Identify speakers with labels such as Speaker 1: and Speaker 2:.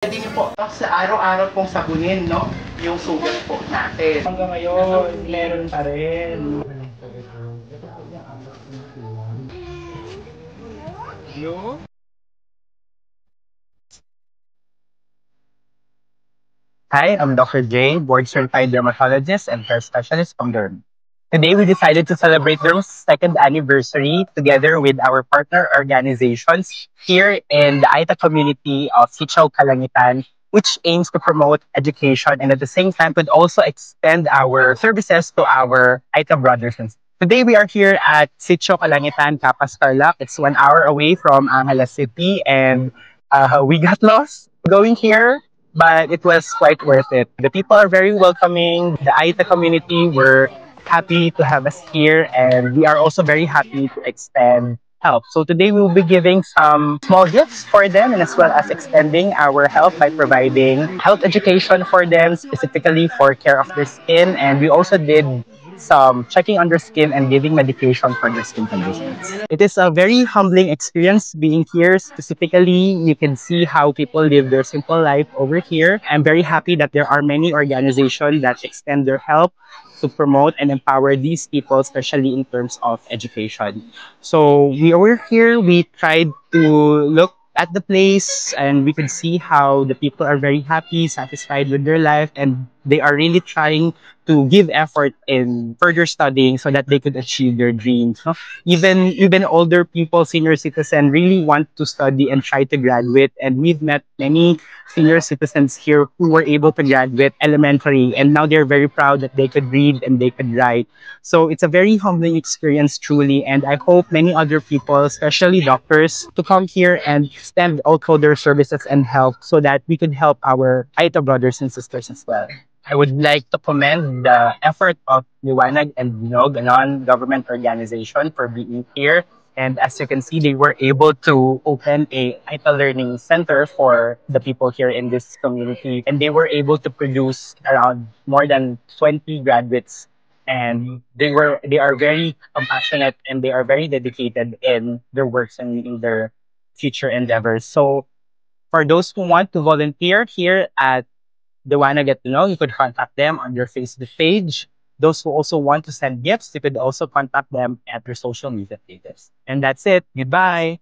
Speaker 1: Pwede niyo po sa araw-araw pong sabunin, no? Yung sugat po natin. Hanggang ngayon, meron pa rin. No? Hi, I'm Dr. J, board-certified dermatologist and hair specialist from Derm. Today, we decided to celebrate Derm's second anniversary together with our partner organizations here in the Aita community of Sichaw Kalangitan, which aims to promote education and at the same time could also extend our services to our Aita brothers and sisters. Today, we are here at Sichaw Kalangitan, Capas Tarlac. It's 1 hour away from Angeles City, and we got lost going here, but it was quite worth it. The people are very welcoming. The Aita community were happy to have us here, and we are also very happy to extend help. So today we will be giving some small gifts for them and as well as extending our help by providing health education for them, specifically for care of their skin. And we also did some checking on their skin and giving medication for their skin conditions. It is a very humbling experience being here. Specifically, you can see how people live their simple life over here. I'm very happy that there are many organizations that extend their help to promote and empower these people, especially in terms of education. So we were here, we tried to look at the place and we could see how the people are very happy, satisfied with their life, and they are really trying to give effort in further studying so that they could achieve their dreams. No? Even older people, senior citizens, really want to study and try to graduate. And we've met many senior citizens here who were able to graduate elementary, and now they're very proud that they could read and they could write. So it's a very humbling experience, truly. And I hope many other people, especially doctors, to come here and extend also their services and help so that we could help our Aita brothers and sisters as well. I would like to commend the effort of Liwanag and Binog, a non-government organization, for being here. And as you can see, they were able to open a ITA Learning Center for the people here in this community. And they were able to produce around more than 20 graduates. And they are very compassionate and they are very dedicated in their works and in their future endeavors. So for those who want to volunteer here at they want to get to know, you could contact them on their Facebook page. Those who also want to send gifts, you could also contact them at their social media pages. And that's it. Goodbye.